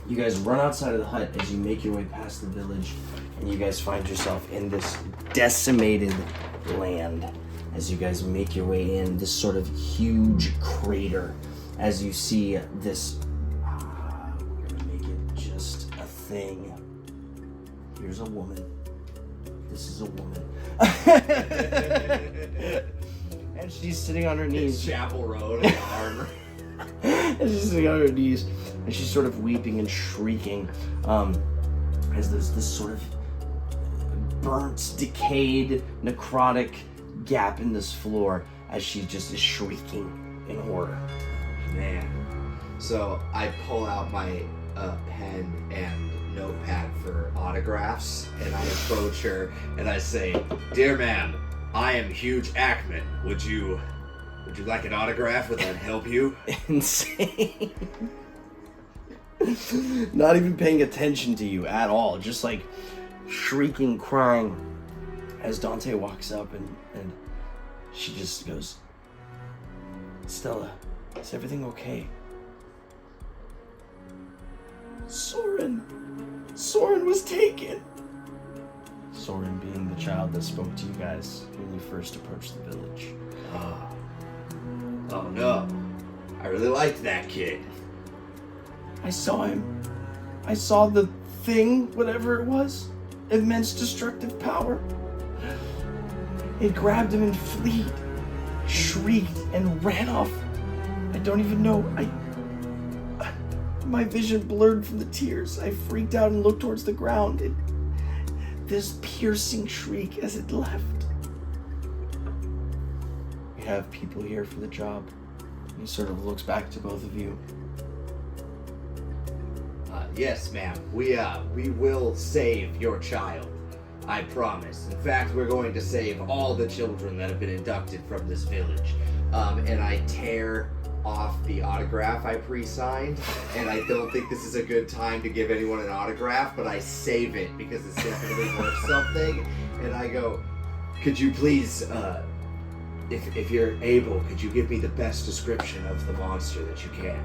You guys run outside of the hut as you make your way past the village, and you guys find yourself in this decimated land. As you guys make your way in, this sort of huge crater, as you see this, we're gonna make it just a thing. Here's a woman. This is a woman. And she's sitting on her knees. It's Chapel Road in armor. And she's sitting on her knees, and she's sort of weeping and shrieking, as there's this sort of burnt, decayed, necrotic gap in this floor as she just is shrieking in horror. Man. So I pull out my pen and notepad for autographs, and I approach her and I say, "Dear ma'am, I am Hugh Ackman. Would you like an autograph? Would that help you?" Insane. Not even paying attention to you at all, just like shrieking, crying as Dante walks up and she just goes, "Stella, is everything okay?" Soren was taken. Soren being the child that spoke to you guys when you first approached the village. Oh no. I really liked that kid. I saw him. I saw the thing, whatever it was. Immense destructive power. It grabbed him and fled, shrieked, and ran off. I don't even know. My vision blurred from the tears. I freaked out and looked towards the ground. This piercing shriek as it left. We have people here for the job. He sort of looks back to both of you. Yes, ma'am. We will save your child. I promise. In fact, we're going to save all the children that have been inducted from this village. And I tear off the autograph I pre-signed, and I don't think this is a good time to give anyone an autograph, but I save it because it's definitely worth something. And I go, "Could you please, if you're able, could you give me the best description of the monster that you can?"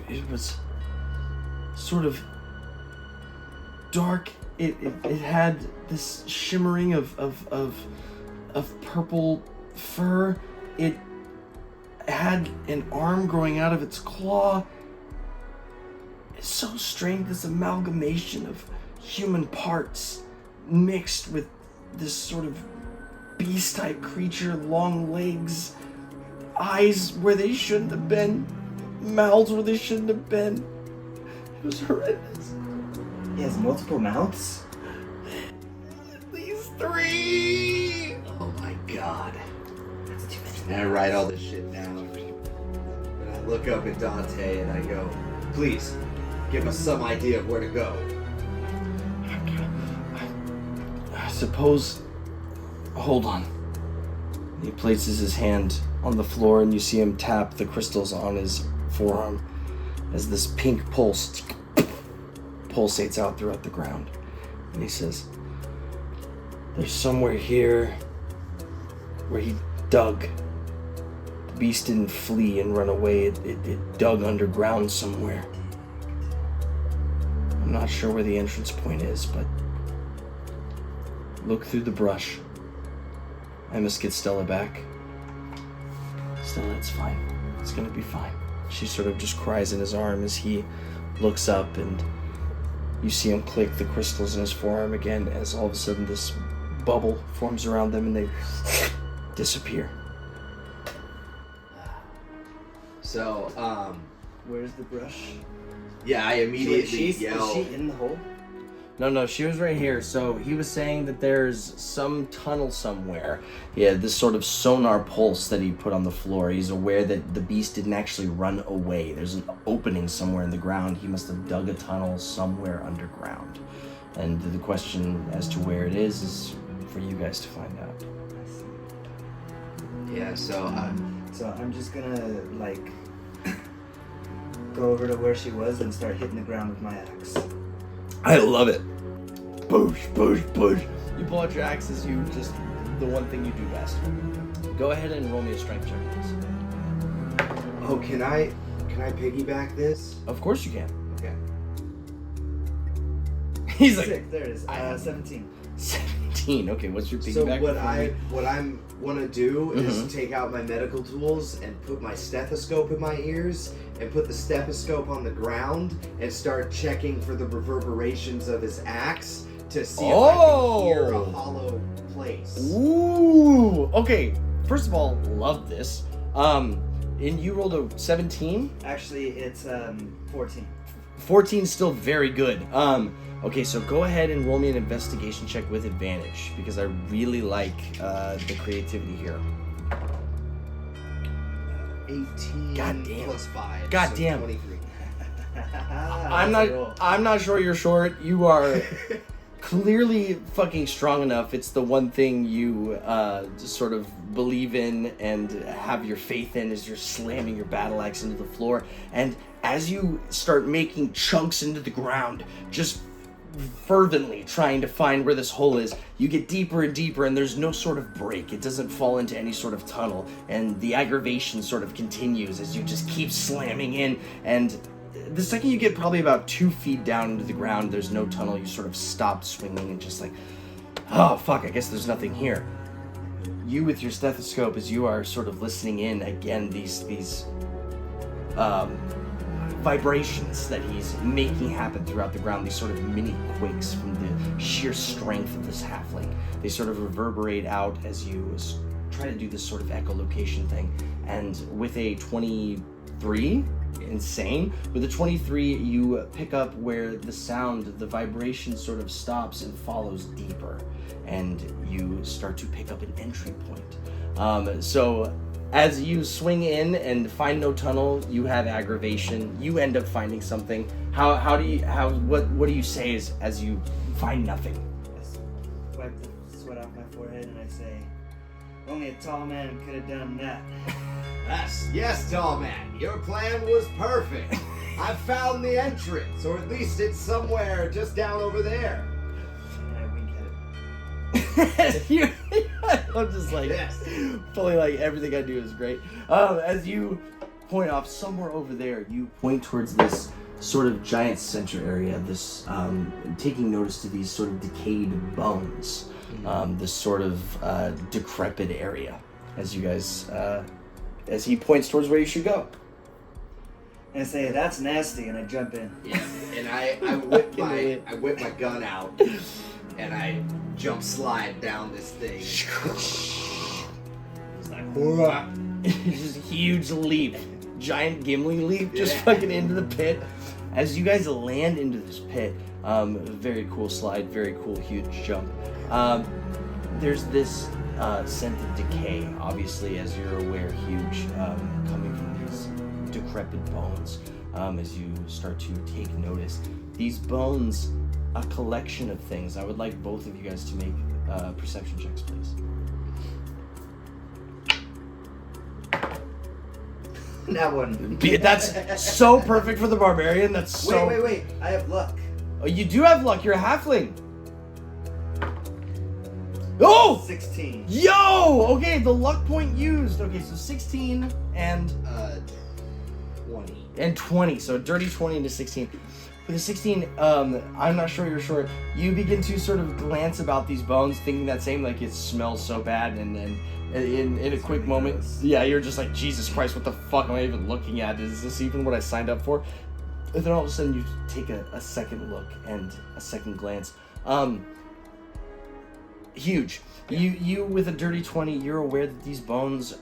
It was sort of dark. It had this shimmering of purple fur. It had an arm growing out of its claw. It's so strange, this amalgamation of human parts mixed with this sort of beast-type creature, long legs, eyes where they shouldn't have been, mouths where they shouldn't have been. It was horrendous. He has multiple mouths? At least 3! Oh my god. And I write all this shit down. And I look up at Dante and I go, "Please, give us some idea of where to go." I suppose... Hold on. He places his hand on the floor and you see him tap the crystals on his forearm as this pink pulse pulsates out throughout the ground. And he says, "There's somewhere here where he dug. The beast didn't flee and run away. It dug underground somewhere. I'm not sure where the entrance point is, but look through the brush. I must get Stella back." "Stella, it's fine. It's gonna be fine." She sort of just cries in his arm as he looks up, and you see him click the crystals in his forearm again as all of a sudden this bubble forms around them and they disappear. So, Where's the brush? yeah, I immediately yell. Is she in the hole? No, she was right here. So he was saying that there's some tunnel somewhere. Yeah, this sort of sonar pulse that he put on the floor. He's aware that the beast didn't actually run away. There's an opening somewhere in the ground. He must have dug a tunnel somewhere underground. And the question as to where it is for you guys to find out. Yeah, so, So I'm just gonna, like, go over to where she was and start hitting the ground with my axe. I love it. Push, push, push. You pull out your axe as you just, the one thing you do best. Go ahead and roll me a strength check, please. oh, can I Can I piggyback this? Of course you can. Okay. He's like, Sick, there it is. 17. 17. Okay, what's your So piggyback? what I'm want to do is take out my medical tools and put my stethoscope in my ears and put the stethoscope on the ground and start checking for the reverberations of his axe to see if I can hear a hollow place. Ooh. Okay. First of all, love this. And you rolled a 17. Actually, it's 14. 14 is still very good. Okay, so go ahead and roll me an investigation check with advantage because I really like the creativity here. 18 Goddamn. plus 5. Goddamn. So 23. I'm not sure you're short. You are clearly fucking strong enough. It's the one thing you sort of believe in and have your faith in is you're slamming your battle axe into the floor. And as you start making chunks into the ground, just fervently trying to find where this hole is, you get deeper and deeper and there's no sort of break. It doesn't fall into any sort of tunnel, and the aggravation sort of continues as you just keep slamming in. And the second you get probably about 2 feet down into the ground, there's no tunnel. You sort of stop swinging and just like, oh fuck, I guess there's nothing here. You with your stethoscope, as you are sort of listening in again, these vibrations that he's making happen throughout the ground, these sort of mini quakes from the sheer strength of this halfling. They sort of reverberate out as you try to do this sort of echolocation thing. And with a 23, insane, with a 23, you pick up where the sound, the vibration sort of stops and follows deeper, and you start to pick up an entry point. So as you swing in and find no tunnel, you have aggravation. You end up finding something. What do you say as you find nothing? I wipe the sweat off my forehead and I say, only a tall man could have done that. Yes, tall man. Your plan was perfect. I found the entrance, or at least it's somewhere just down over there. And I wink at it. I'm just like, Yes. fully like everything I do is great. As you point off somewhere over there, you point towards this sort of giant center area, this taking notice to these sort of decayed bones, this sort of decrepit area. As you guys, as he points towards where you should go. And I say, that's nasty, and I jump in. Yeah. And I whip my gun out and I jump slide down this thing. It's like, Just a huge leap, giant Gimli leap, just Yeah. fucking into the pit. As you guys land into this pit, very cool slide, very cool huge jump. There's this scent of decay, obviously, as you're aware, huge, coming from these decrepit bones. As you start to take notice, these bones, a collection of things. I would like both of you guys to make perception checks, please. that one. That's so perfect for the barbarian. That's so. Wait. I have luck. Oh, you do have luck. You're a halfling. Oh! 16. Yo! Okay, the luck point used. Okay, so 16 and 20. and 20. So a dirty 20 into 16. With a 16, I'm not sure you're short. You begin to sort of glance about these bones, thinking that same, like it smells so bad, and then in a quick moment, yeah, you're just like, Jesus Christ, what the fuck am I even looking at? Is this even what I signed up for? And then all of a sudden you take a second look and a second glance. Huge. Yeah. You with a dirty 20, you're aware that these bones,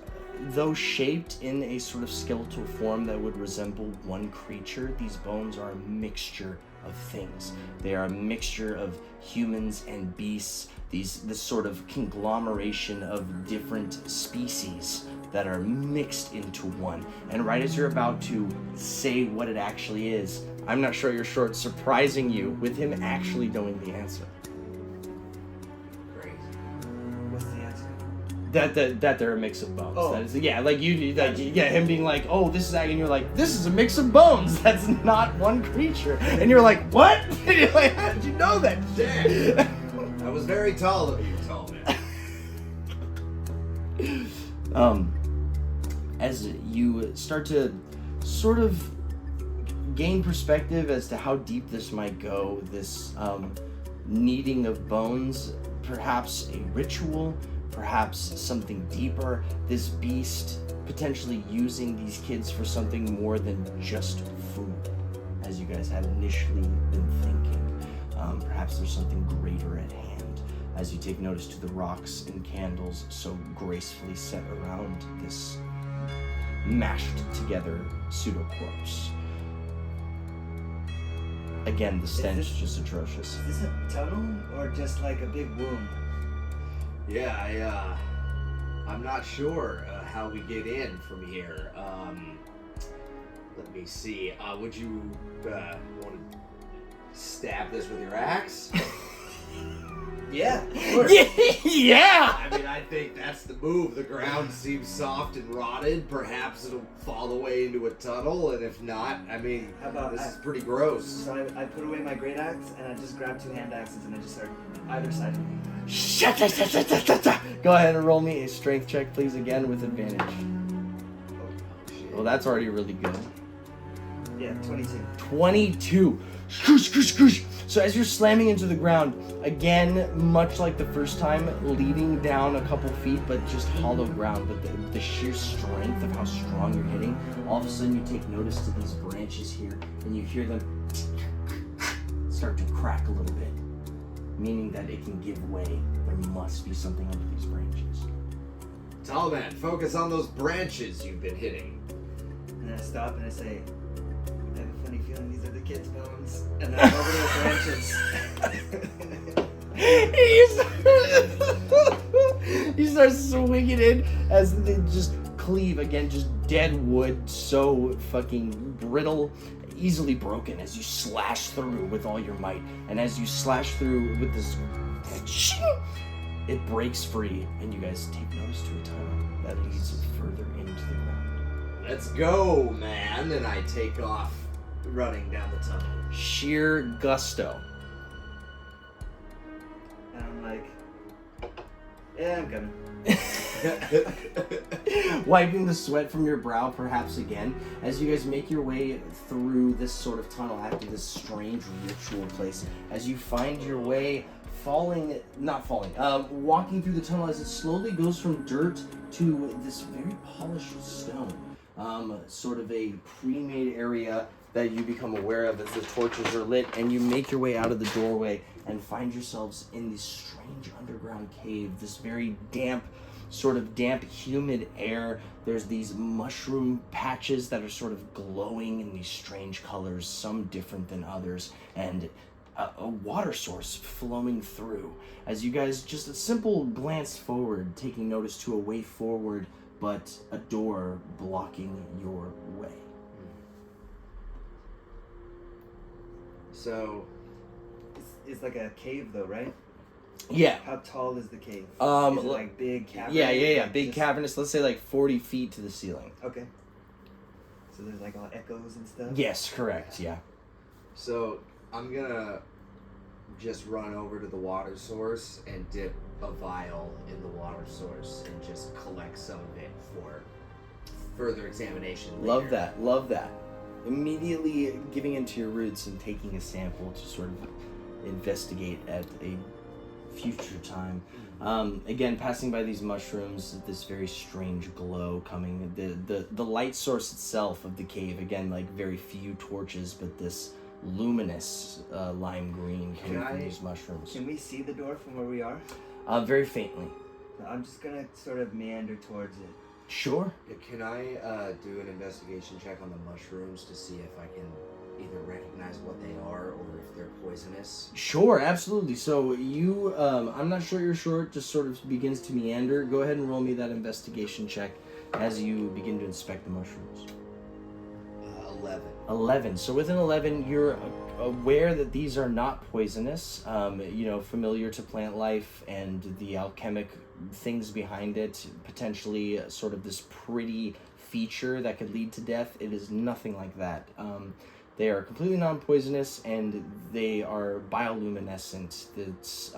though shaped in a sort of skeletal form that would resemble one creature, these bones are a mixture of things. They are a mixture of humans and beasts, this sort of conglomeration of different species that are mixed into one. And right as you're about to say what it actually is, I'm not sure you're short, surprising you with him actually knowing the answer. What's the answer? That they're a mix of bones. Oh. That is, yeah, like him being like, oh, this is that, and you're like, this is a mix of bones. That's not one creature. And you're like, what? And you're like, how did you know that? Damn. That was very tall of you, tall man. As you start to sort of gain perspective as to how deep this might go. This kneading of bones, perhaps a ritual, perhaps something deeper. This beast potentially using these kids for something more than just food, as you guys had initially been thinking. Perhaps there's something greater at hand, as you take notice to the rocks and candles so gracefully set around this mashed together pseudo-corpse. Again, the stench is just atrocious. Is this a tunnel or just like a big womb? Yeah, I'm not sure how we get in from here. Let me see. Would you want to stab this with your axe? Yeah, of course. Yeah! I mean, I think that's the move. The ground seems soft and rotted. Perhaps it'll fall away into a tunnel, and if not, I mean, How about this is pretty gross. So I put away my great axe and I just grabbed 2 hand axes and I just start either side of me. Go ahead and roll me a strength check, please, again with advantage. Oh, shit. Well, that's already really good. Yeah, 22. 22. Skoosh, skoosh, skoosh. So as you're slamming into the ground, again, much like the first time, leading down a couple feet, but just hollow ground, but the sheer strength of how strong you're hitting, all of a sudden you take notice to these branches here, and you hear them start to crack a little bit, meaning that it can give way. There must be something under these branches. Tall man, focus on those branches you've been hitting. And I stop and I say, I have a funny feeling these are the kids' bones. And then I go over to the branches. You start swinging in as they just cleave again, just dead wood, so fucking brittle, easily broken as you slash through with all your might. And as you slash through with this, it breaks free, and you guys take notice to a tunnel that leads further into the ground. Let's go, man. And I take off running down the tunnel. Sheer gusto. And I'm like, yeah, I'm coming. Wiping the sweat from your brow perhaps again as you guys make your way through this sort of tunnel after this strange ritual place, as you find your way walking through the tunnel as it slowly goes from dirt to this very polished stone, sort of a pre-made area that you become aware of as the torches are lit, and you make your way out of the doorway and find yourselves in this strange underground cave, this very damp, humid air. There's these mushroom patches that are sort of glowing in these strange colors, some different than others, and a water source flowing through. As you guys just a simple glance forward, taking notice to a way forward, but a door blocking your way. So, It's like a cave though, right? Yeah. How tall is the cave? Is it like big cavern? Yeah. Big cavernous. Let's say like 40 feet to the ceiling. Okay. So there's like all echoes and stuff? Yes, correct. Yeah. So I'm gonna just run over to the water source and dip a vial in the water source and just collect some of it for further examination later. Love that. Immediately giving into your roots and taking a sample to sort of investigate at a future time. Again, passing by these mushrooms, this very strange glow coming. The light source itself of the cave, again, like very few torches, but this luminous lime green coming from these mushrooms. Can we see the door from where we are? Very faintly. I'm just gonna sort of meander towards it. Sure. Can I do an investigation check on the mushrooms to see if I can either recognize what they are or if they're poisonous? Sure, absolutely. So you, I'm not sure you're short, just sort of begins to meander. Go ahead and roll me that investigation check as you begin to inspect the mushrooms. 11. 11. So with an 11, you're aware that these are not poisonous, familiar to plant life and the alchemic things behind it, potentially sort of this pretty feature that could lead to death. It is nothing like that. They are completely non-poisonous, and they are bioluminescent. It's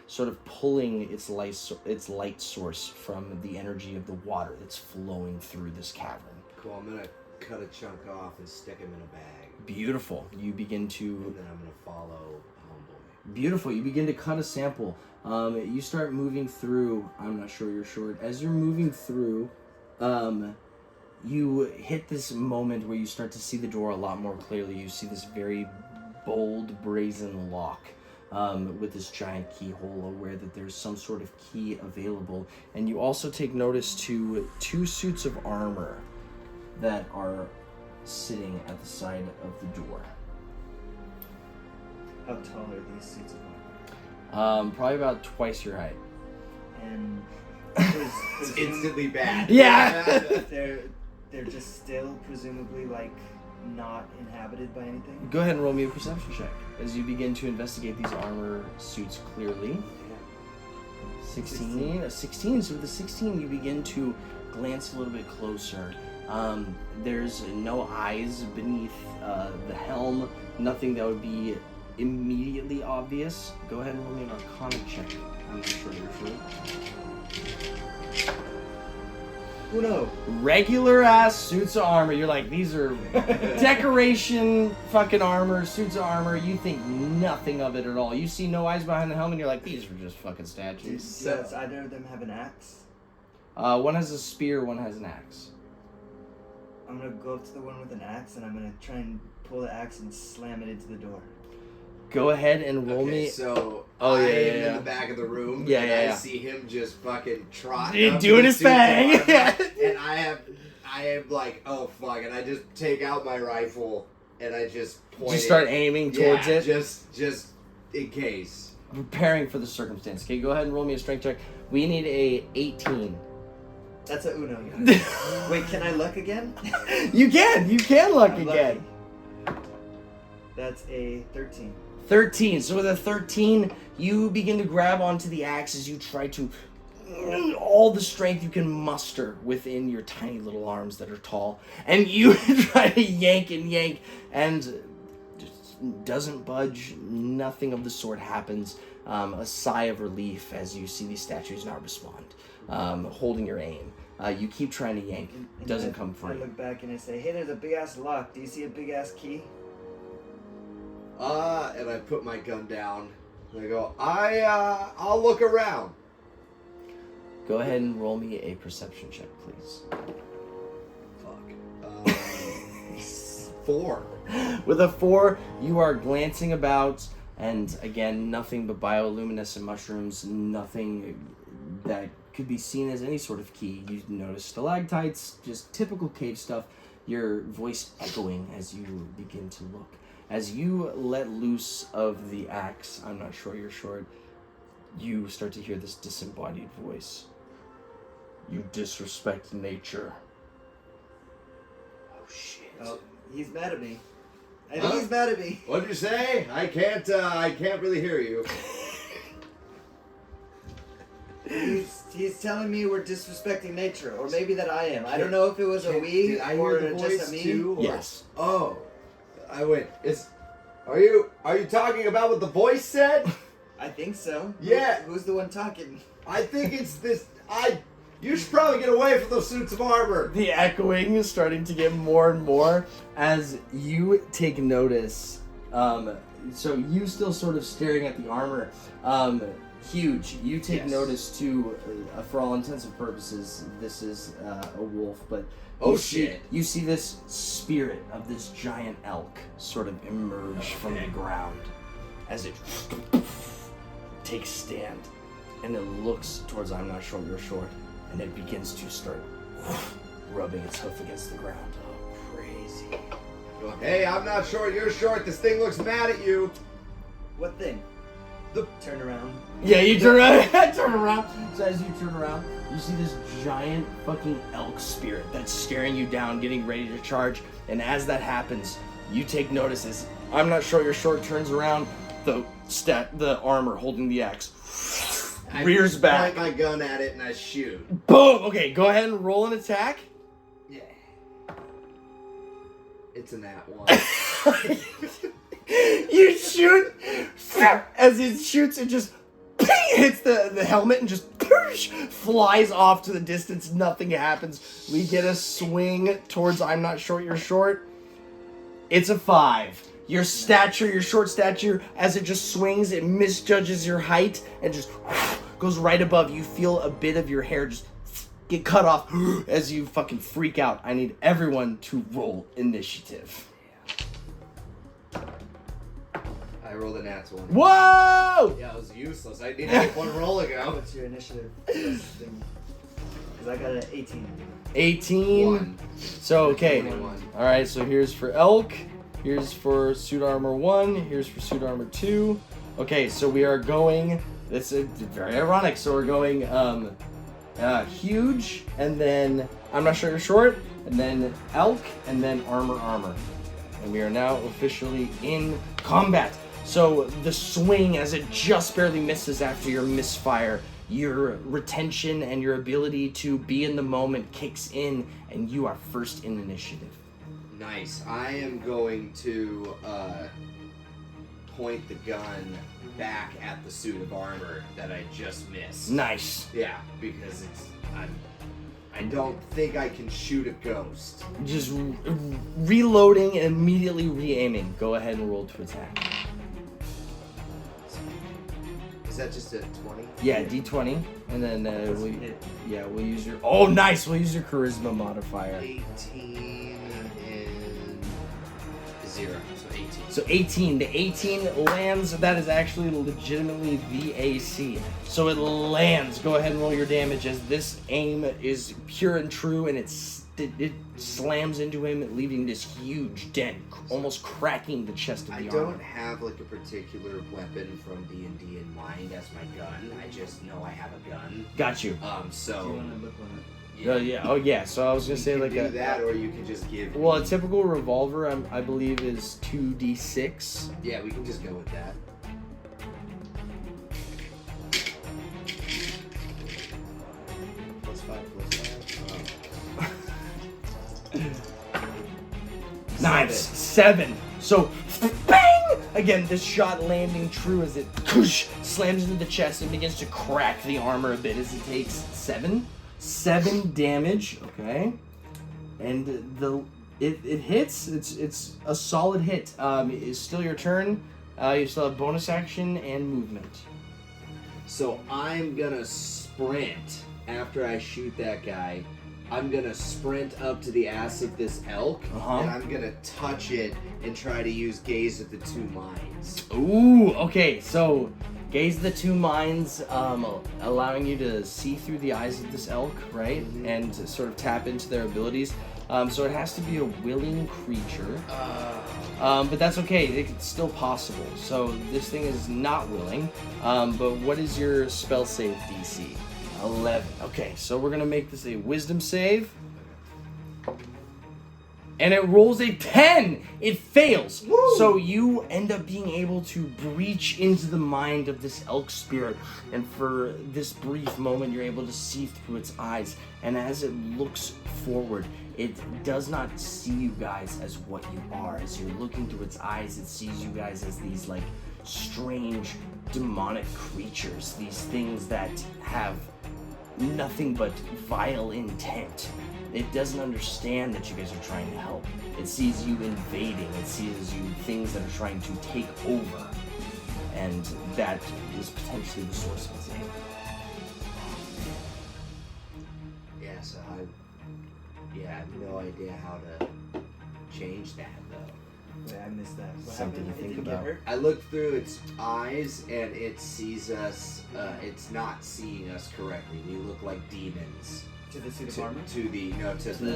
sort of pulling its light source from the energy of the water that's flowing through this cavern. Cool, I'm gonna cut a chunk off and stick him in a bag. Beautiful. You begin to... And then I'm going to follow Homeboy. Beautiful. You begin to cut a sample. You start moving through. I'm not sure you're short. As you're moving through, you hit this moment where you start to see the door a lot more clearly. You see this very bold, brazen lock with this giant keyhole, aware that there's some sort of key available. And you also take notice to 2 suits of armor that are sitting at the side of the door. How tall are these suits of armor? Probably about twice your height. And It's instantly bad. Yeah. they're just still presumably like not inhabited by anything. Go ahead and roll me a perception check as you begin to investigate these armor suits clearly. 16. A 16. So with a 16, you begin to glance a little bit closer. There's no eyes beneath the helm. Nothing that would be immediately obvious. Go ahead and roll me an Arcana check. I'm not sure you're sure. Uno. Regular ass suits of armor. You're like, these are decoration fucking armor, suits of armor. You think nothing of it at all. You see no eyes behind the helmet. You're like, these are just fucking statues. Does either of them have an axe? One has a spear, one has an axe. I'm gonna go up to the one with an axe and I'm gonna try and pull the axe and slam it into the door. Go ahead and roll me. So Oh, I yeah, am yeah. in the back of the room. Yeah, and yeah, I yeah. see him just fucking trot. Dude, up doing to his the suits of thing. armor, Yeah. And I am like, oh fuck, and I just take out my rifle and I just point. Just it. start aiming towards Yeah, it. just in case. Preparing for the circumstance. Okay, go ahead and roll me a strength check. We need a 18. That's a Uno. Wait, can I luck again? You can luck I'm again. lucky. That's a 13. 13. So with a 13, you begin to grab onto the axe as you try to all the strength you can muster within your tiny little arms that are tall, and you try to yank and just doesn't budge. Nothing of the sort happens. A sigh of relief as you see these statues not respond. Holding your aim. You keep trying to yank. It doesn't come I free. look back and I say, hey, there's a big ass lock. Do you see a big ass key? And I put my gun down. And I go, I'll look around. Go ahead and roll me a perception check, please. Fuck. 4. With a 4, you are glancing about, and again, nothing but bioluminescent mushrooms, nothing that could be seen as any sort of key. You notice stalactites, just typical cave stuff, your voice echoing as you begin to look. As you let loose of the axe, I'm not sure you're short, you start to hear this disembodied voice. You disrespect nature. Oh shit. Oh, he's mad at me. I think he's mad at me. What'd you say? I can't really hear you. He's telling me we're disrespecting nature, or maybe that I am. I don't know if it was a we Did I or hear the just voice a me. too? Or- Yes. Oh. I went, are you talking about what the voice said? I think so. Yeah. Who's the one talking? I think it's this, you should probably get away from those suits of armor. The echoing is starting to get more and more as you take notice. So you still sort of staring at the armor. Huge. You take Yes. notice to, for all intents and purposes, this is a wolf, but Oh, see, shit. you see this spirit of this giant elk sort of emerge from the ground as it takes stand, and it looks towards I'm not sure you're short, and it begins to start rubbing its hoof against the ground. Oh, crazy. Hey, I'm not short, you're short. This thing looks mad at you. What thing? The- Turn around. Yeah, you turn around. Turn around. So as you turn around, you see this giant fucking elk spirit that's staring you down, getting ready to charge. And as that happens, you take notice as I'm not sure your short turns around. The armor holding the axe rears back. I point my gun at it and I shoot. Boom. Okay, go ahead and roll an attack. Yeah. It's a nat 1. You shoot as it shoots. It just hits the helmet and just flies off to the distance. Nothing happens. We get a swing towards I'm not short, you're short. It's a 5. Your stature, your short stature, as it just swings, it misjudges your height and just goes right above. You feel a bit of your hair just get cut off as you fucking freak out. I need everyone to roll initiative. I rolled a nat 20. Whoa! Yeah, it was useless. I needed to get one roll ago. What's your initiative? Because I got an 18. 18. 1. So, okay. 21. Alright, so here's for Elk. Here's for suit armor 1. Here's for suit armor 2. Okay, so we are going... This is very ironic. So we're going huge, and then I'm not sure you're short, and then Elk, and then armor. And we are now officially in combat. So the swing, as it just barely misses after your misfire, your retention and your ability to be in the moment kicks in, and you are first in initiative. Nice. I am going to point the gun back at the suit of armor that I just missed. Nice. Yeah, because I don't think I can shoot a ghost. Just reloading and immediately re-aiming. Go ahead and roll to attack. Is that just a 20? Yeah, D20, and then we'll use your. Oh, nice. We'll use your charisma modifier. 18 and 0, so 18. So 18. The 18 lands. That is actually legitimately the AC. So it lands. Go ahead and roll your damage, as this aim is pure and true, and it slams into him, leaving this huge dent, almost cracking the chest of the armor. I don't have like a particular weapon from D&D in mind as my gun. I just know I have a gun. Got you. So. Do you want to look on it? Yeah. Oh yeah. So I was gonna say You like can do that, or you can just give. Well, a typical revolver, I believe, is 2d6. Yeah, we can just go with that. +5. Nice. 7. So, bang! Again, this shot landing true as it slams into the chest and begins to crack the armor a bit as it takes 7 damage. Okay, and it hits. It's a solid hit. It's still your turn. You still have bonus action and movement. So I'm gonna sprint after I shoot that guy. I'm gonna sprint up to the ass of this elk, and I'm gonna touch it and try to use Gaze of the Two Minds. Ooh, okay, so Gaze the Two Minds, allowing you to see through the eyes of this elk, right? Mm-hmm. And to sort of tap into their abilities. So it has to be a willing creature. But that's okay, it's still possible. So this thing is not willing. But what is your spell save DC? 11. Okay, so we're gonna make this a wisdom save. And it rolls a 10! It fails! Woo! So you end up being able to breach into the mind of this elk spirit, and for this brief moment you're able to see through its eyes, and as it looks forward, it does not see you guys as what you are. As you're looking through its eyes, it sees you guys as these like strange demonic creatures, these things that have nothing but vile intent. It doesn't understand that you guys are trying to help. It sees you invading. It sees you things that are trying to take over. And that is potentially the source of its anger. Yeah, so I have no idea how to change that though. Wait, I missed that. What Something happened? to think It didn't about. get hurt? I looked through its eyes and it sees us. It's not seeing us correctly. We look like demons. To the suit of armor? To the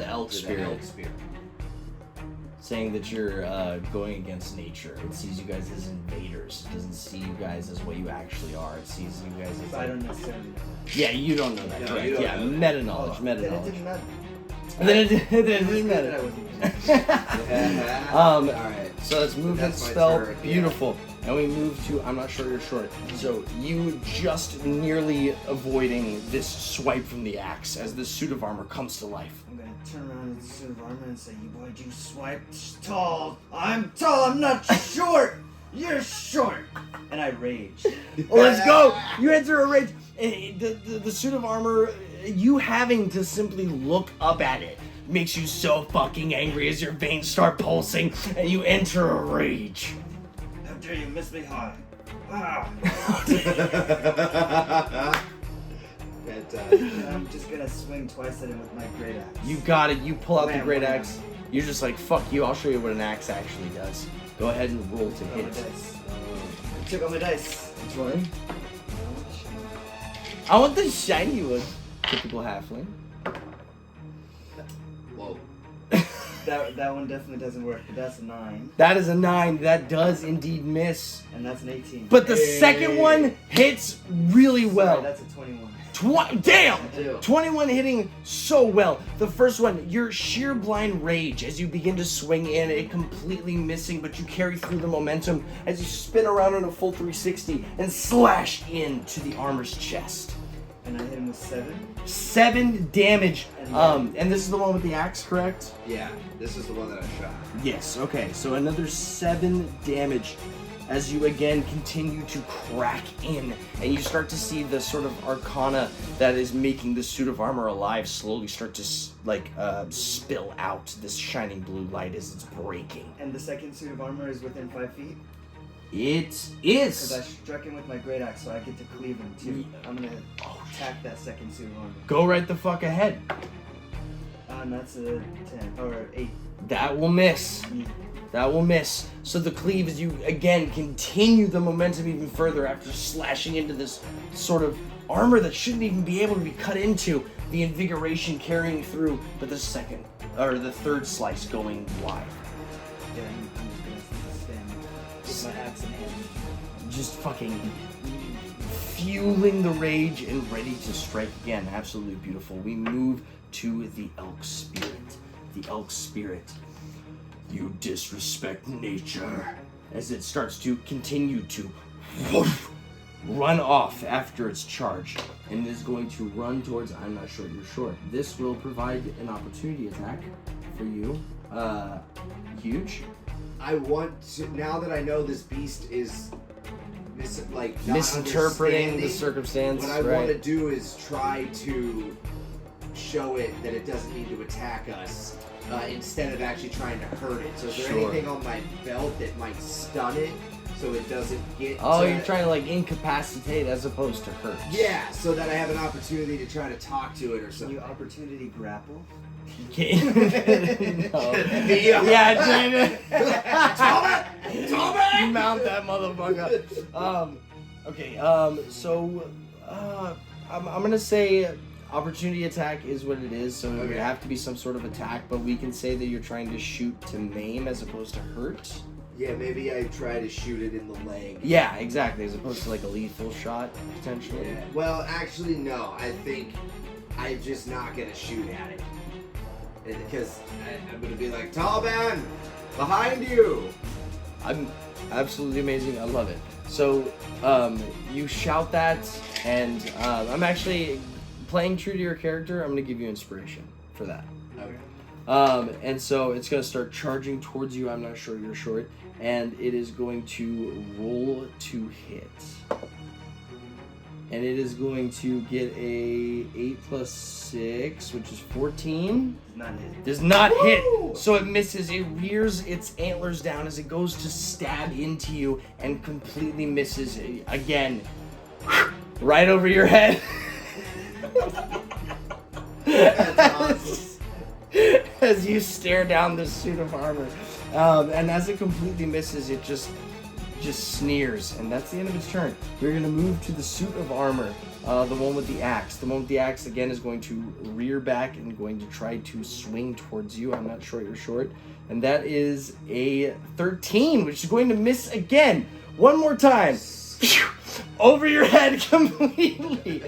elk spirit. elk spirit. Saying that you're going against nature. It sees you guys as invaders. It doesn't see you guys as what you actually are. It sees you guys as But I don't necessarily know that. Yeah, you don't know that. No, correct. you don't Yeah, know that. meta knowledge, meta Then it knowledge. didn't matter. And then it didn't That matter. I wasn't All right. So let's move that That's my spell. turn, yeah. Beautiful. And we move to, I'm not sure you're short. So you just nearly avoiding this swipe from the axe as this suit of armor comes to life. I'm gonna turn around in the suit of armor and say, "You boy, you swiped tall. I'm tall. I'm not short. You're short." And And I rage. Let's go! You enter a rage. The suit of armor, you having to simply look up at it makes you so fucking angry as your veins start pulsing and you enter a rage. How dare you miss me high? Ah. And I'm just gonna swing twice at him with my great axe. You got it. You pull out the Wham, great wham. axe. You're just like, fuck you, I'll show you what an axe actually does. Go ahead and roll to Took all my hit. dice. I took all my dice. That's right. I want the shiny one. Typical halfling. Whoa. That one definitely doesn't work, but that's a 9. That is a 9. That does indeed miss. And that's an 18. But the second one hits really well. Sorry, that's a 21. Damn! Ew. 21 hitting so well. The first one, your sheer blind rage as you begin to swing in, it completely missing, but you carry through the momentum as you spin around in a full 360 and slash into the armor's chest. And I hit him with 7. 7 damage. And And this is the one with the axe, correct? Yeah, this is the one that I shot. Yes, okay, so another 7 damage as you again continue to crack in and you start to see the sort of arcana that is making the suit of armor alive slowly start to spill out this shining blue light as it's breaking. And the second suit of armor is within 5 feet? It Because I is. struck him with my great axe, so I get to cleave him too. I'm gonna attack that second suit of armor. Go right the fuck ahead. And that's a 10 or 8. That will miss. That will miss. So the cleave as you again continue the momentum even further after slashing into this sort of armor that shouldn't even be able to be cut into. The invigoration carrying through, but the third slice going wide. Yeah, I'm just gonna stand with my axe in hand. Just fucking fueling the rage and ready to strike again. Absolutely beautiful. We move to the elk spirit. The elk spirit. You disrespect nature. As it starts to continue to run off after its charge. And is going to run towards, I'm not sure, you're short. This will provide an opportunity attack for you. Huge. I want to, now that I know this beast is not Misinterpreting the understanding, circumstance. what I right? want to do is try to show it that it doesn't need to attack us instead of actually trying to hurt it. So is there Sure. anything on my belt that might stun it so it doesn't get You're trying to like incapacitate as opposed to hurt. Yeah, so that I have an opportunity to try to talk to it or Can something. you opportunity grapple? Okay. No. Yeah, Janet. Tommy! Mount that motherfucker. Okay. So I'm gonna say opportunity attack is what it is. So it would Okay. have to be some sort of attack, but we can say that you're trying to shoot to maim as opposed to hurt. Yeah, maybe I try to shoot it in the leg. Yeah, exactly. As opposed to like a lethal shot potentially. Yeah. Well, actually, no. I think I'm just not gonna shoot at it. Because I'm gonna be like, Taliban, behind you! I'm absolutely amazing. I love it. So you shout that, and I'm actually playing true to your character. I'm gonna give you inspiration for that. Okay. And so it's gonna start charging towards you. I'm not sure, you're short, and it is going to roll to hit, and it is going to get a 8 plus 6, which is 14. Not hit. Does not Woo! hit, so it misses. It rears its antlers down as it goes to stab into you and completely misses again, right over your head. That's awesome. As you stare down this suit of armor, and as it completely misses, it just sneers, and that's the end of its turn. We're gonna move to the suit of armor, the one with the axe. The one with the axe again is going to rear back and going to try to swing towards you. I'm not sure, you're short, and that is a 13, which is going to miss again. One more time, over your head completely,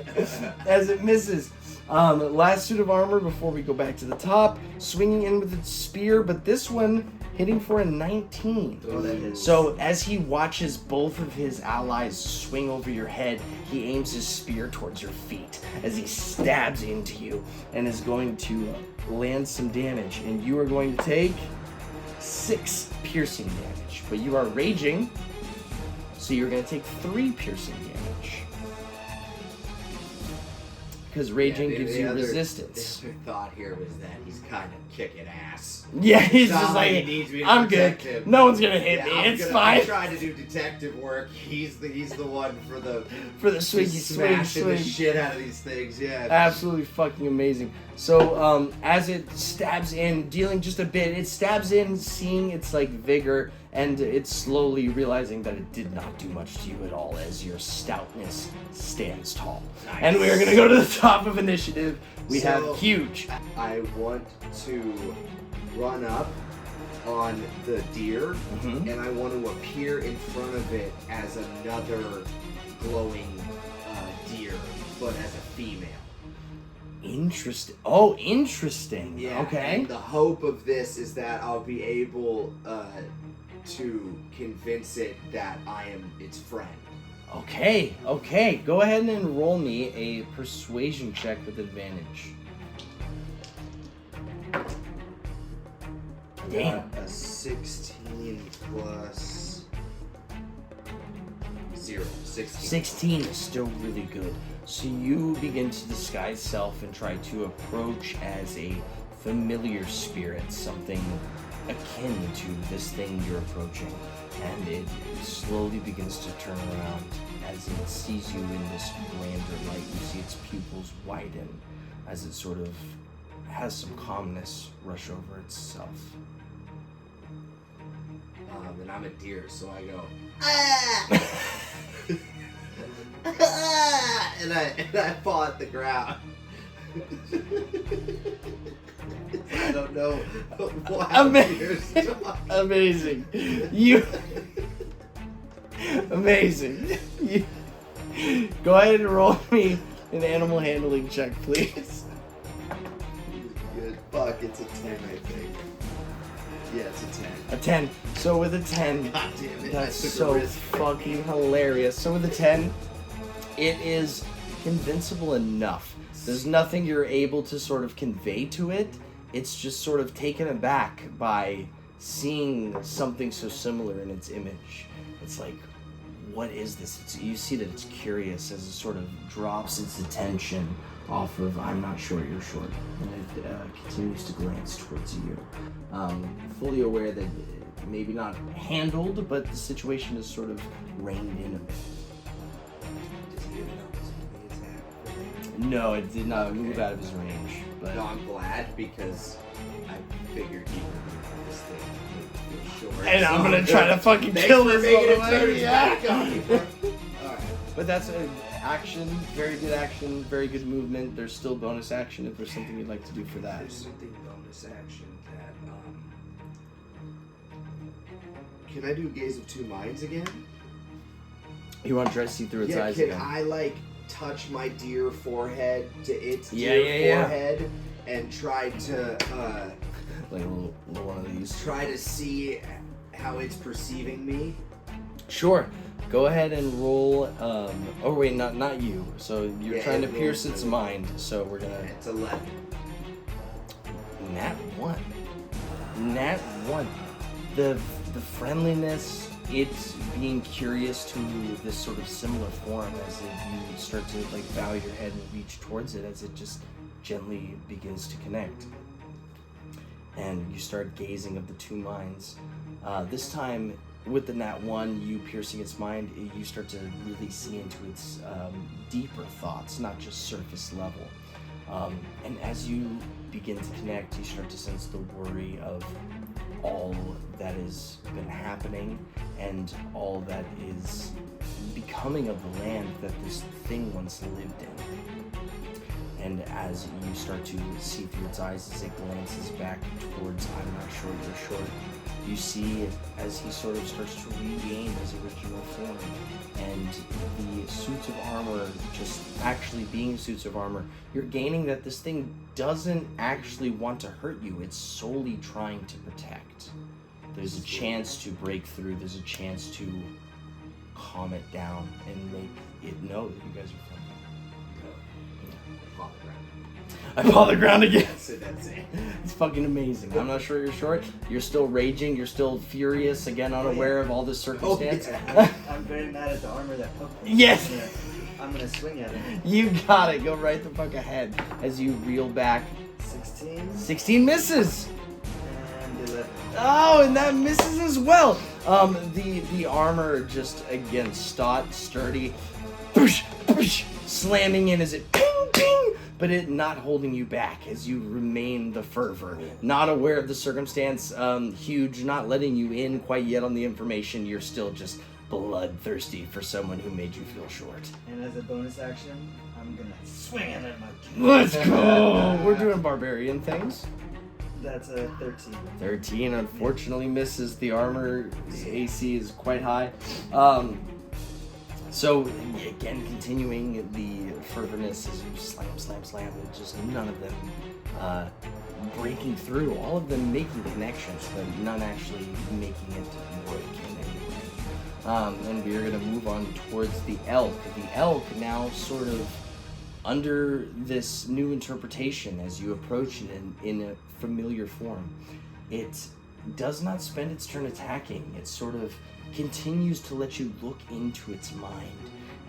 as it misses. Last suit of armor before we go back to the top, swinging in with its spear, but this one hitting for a 19. Oh, that is. So as he watches both of his allies swing over your head, he aims his spear towards your feet as he stabs into you and is going to land some damage. And you are going to take 6 piercing damage, but you are raging. So you're going to take 3 piercing damage. Because raging gives you resistance. The other thought here was that he's kind of kicking ass. Yeah, he's Not just like, he needs me to I'm protect good. him. No one's going to hit me. I'm It's fine. I'm trying to do detective work. He's the one for the swingy smashing swing. the shit out of these things. Yeah. Absolutely fucking amazing. So, as it stabs in, dealing just a bit, it stabs in, seeing its like vigor, and it's slowly realizing that it did not do much to you at all, as your stoutness stands tall. Nice. And we are gonna go to the top of initiative. We So, have huge. I want to run up on the deer, and I want to appear in front of it as another glowing deer, but as a female. Interesting. Oh, interesting. Yeah. Okay. And the hope of this is that I'll be able to convince it that I am its friend. Okay. Okay. Go ahead and roll me a persuasion check with advantage. Damn. A 16 plus 0. 16. 16 is still really good. So you begin to disguise self and try to approach as a familiar spirit, something akin to this thing you're approaching. And it slowly begins to turn around as it sees you in this grander light. You see its pupils widen as it sort of has some calmness rush over itself. And I'm a deer, so I go, and I fall at the ground. I don't know why deers talk. Amazing. You. Amazing. You... Go ahead and roll me an animal handling check, please. Good. Fuck, it's a 10, I think. Yeah, it's a 10. A 10. So with a 10, God damn it. that's I took a so risk. fucking hilarious. So with a 10, it is convincible enough. There's nothing you're able to sort of convey to it. It's just sort of taken aback by seeing something so similar in its image. It's like, what is this? You see that it's curious as it sort of drops its attention off of, I'm not short, you're short. And it continues to glance towards you. Fully aware that maybe not handled, but the situation is sort of reined in a bit. Does he even know this is the attack? No, it did not move out of his range. But No, I'm glad because I figured he would be this thing. Short. and I'm gonna try to fucking Thanks kill for this making it motherfucker, turn his yeah. back on me, bro. Alright. But that's an action, very good action, very good movement. There's still bonus action if there's something you'd like to do for that. There's something bonus action that can I do Gaze of Two Minds again? You want to try to see through its eyes can again? I like touch my deer forehead to its Yeah, deer yeah. forehead and try to Like a little one of these. try to see how it's perceiving me? Sure. Go ahead and roll. Oh wait, not you. So you're Yeah, trying to it pierce rolls its the- mind. So we're gonna It's 11. Nat 1. Nat 1. The friendliness, it's being curious to this sort of similar form as you start to like bow your head and reach towards it as it just gently begins to connect. And you start gazing of the two minds. This time, with the Nat 1, you piercing its mind, you start to really see into its deeper thoughts, not just surface level. And as you begin to connect, you start to sense the worry of all that has been happening and all that is becoming of the land that this thing once lived in. And as you start to see through its eyes as it glances back towards I'm not short, you're short, you see as he sort of starts to regain his original form. And the suits of armor just actually being suits of armor, you're gaining that this thing doesn't actually want to hurt you. It's solely trying to protect. There's a chance to break through. There's a chance to calm it down and make it know that you guys are friendly. I paw the ground again. That's it. It's fucking amazing. I'm not sure you're short. You're still raging. You're still furious. Again, unaware of all this circumstance. I'm very mad at the armor that poked me. Yes. I'm gonna swing at him. You got it. Go right the fuck ahead as you reel back. 16. 16 misses. And 11. Oh, and that misses as well. The armor just again sturdy, push, slamming in as it ping, ping, but it not holding you back as you remain the fervor. Not aware of the circumstance, huge, not letting you in quite yet on the information. You're still just bloodthirsty for someone who made you feel short. And as a bonus action, I'm gonna swing at him again. Let's go. We're doing barbarian things. That's a 13. 13 unfortunately misses. The armor AC is quite high. So again, continuing the fervorness as you slam, and just none of them breaking through. All of them making connections, but none actually making it work in any way. And we are going to move on towards the elk. The elk now sort of under this new interpretation as you approach it in a familiar form. It does not spend its turn attacking. It sort of continues to let you look into its mind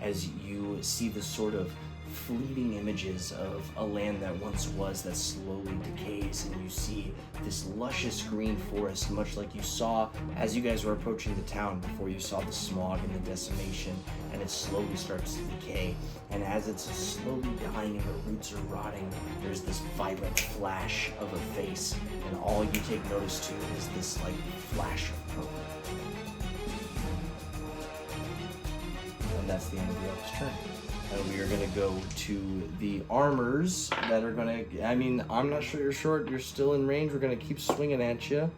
as you see the sort of fleeting images of a land that once was that slowly decays, and you see this luscious green forest, much like you saw as you guys were approaching the town before you saw the smog and the decimation, and it slowly starts to decay. And as it's slowly dying and the roots are rotting, there's this vibrant flash of a face, and all you take notice to is this like flash of purple. And that's the end of the elk's turn. And we are going to go to the armors that are going to... I mean, I'm not sure you're short. You're still in range. We're going to keep swinging at you.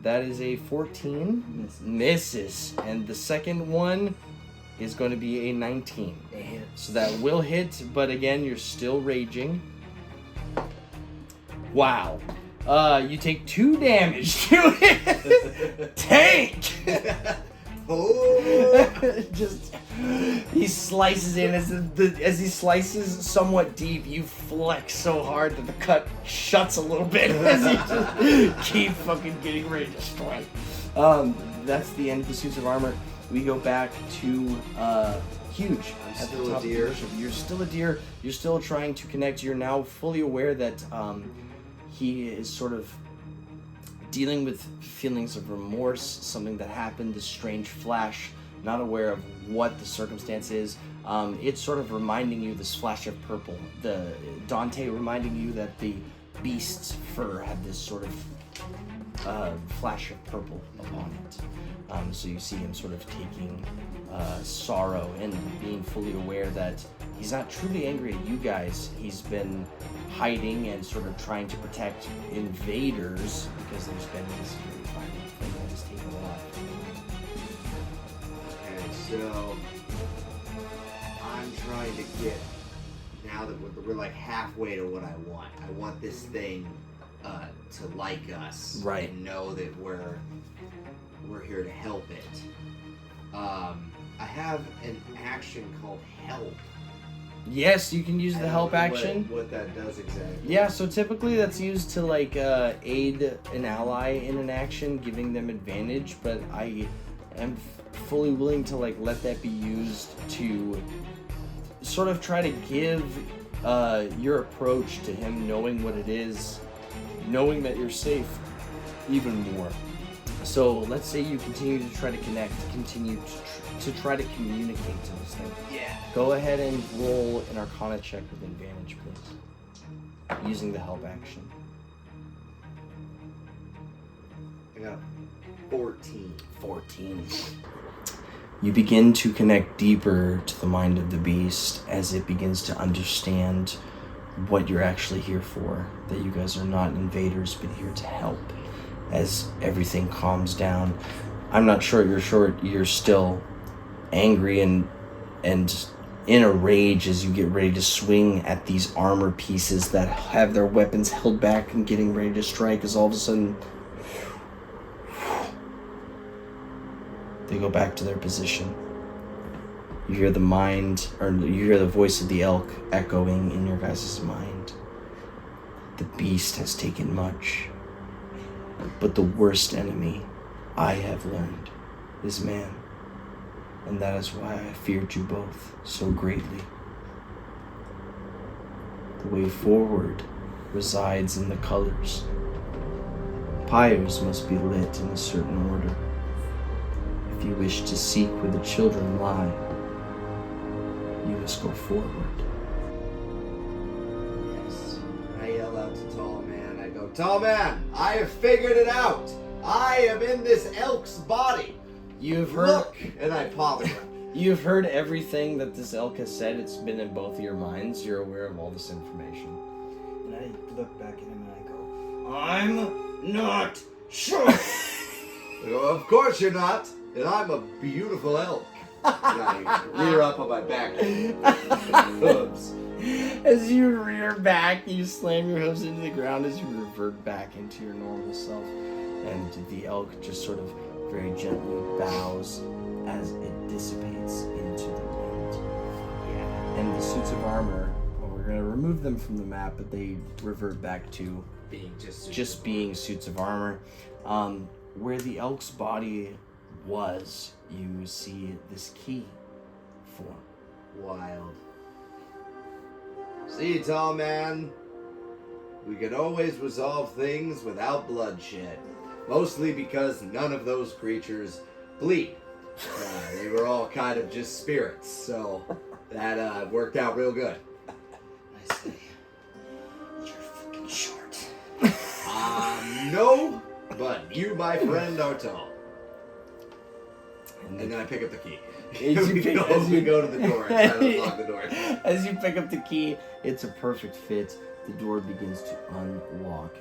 That is a 14. Misses. And the second one is going to be a 19. So that will hit, but again, you're still raging. Wow. You take 2 damage to it. Tank! Oh! Just he slices in as he slices somewhat deep. You flex so hard that the cut shuts a little bit as he just keep fucking getting ready to strike. That's the end of the suits of armor. We go back to huge. I'm still a deer. You're still a deer. You're still trying to connect. You're now fully aware that he is sort of dealing with feelings of remorse, something that happened, this strange flash, not aware of what the circumstance is. It's sort of reminding you, this flash of purple, the Dante reminding you that the beast's fur had this sort of flash of purple upon it. So you see him sort of taking sorrow and being fully aware that he's not truly angry at you guys. He's been hiding and sort of trying to protect invaders because there's been this very violent thing that has taken a lot. Okay, so I'm trying to get, now that we're like halfway to what I want this thing to like us, right, and know that we're here to help it. I have an action called help. Yes, you can use the help action. What that does exactly. Yeah, so typically that's used to like aid an ally in an action, giving them advantage, but I am fully willing to like let that be used to sort of try to give your approach to him, knowing what it is, knowing that you're safe even more. So let's say you continue to try to connect, continue to try to communicate to this thing. Yeah. Go ahead and roll an Arcana check with advantage, please. Using the help action. I got 14. 14. You begin to connect deeper to the mind of the beast as it begins to understand what you're actually here for. That you guys are not invaders, but here to help. As everything calms down, I'm not sure you're still angry and in a rage as you get ready to swing at these armor pieces that have their weapons held back and getting ready to strike, as all of a sudden they go back to their position. You hear the voice of the elk echoing in your guys' mind. The beast has taken much, but the worst enemy I have learned is man, and that is why I feared you both so greatly. The way forward resides in the colors. Pyres must be lit in a certain order. If you wish to seek where the children lie, you must go forward. Yes. I yell out to Tall Man. I go, Tall Man, I have figured it out. I am in this elk's body. You've heard. Look, and I paw the ground. You've heard everything that this elk has said. It's been in both of your minds. You're aware of all this information. And I look back at him and I go, I'm not sure. I go, of course you're not, and I'm a beautiful elk. And I rear up on my back. Hooves. As you rear back, you slam your hooves into the ground as you revert back into your normal self. And the elk just sort of very gently bows as it dissipates into the wind. Yeah. And the suits of armor, well, we're going to remove them from the map, but they revert back to Being just being suits of armor. Where the elk's body was, you see this key form. wild. See, Tall Man, we can always resolve things without bloodshed. Mostly because none of those creatures bleed. They were all kind of just spirits, so that worked out real good. I say, you're fucking short. No, but you, my friend, are tall. And then I pick up the key. As we go to the door and try to unlock the door. As you pick up the key, it's a perfect fit. The door begins to unlock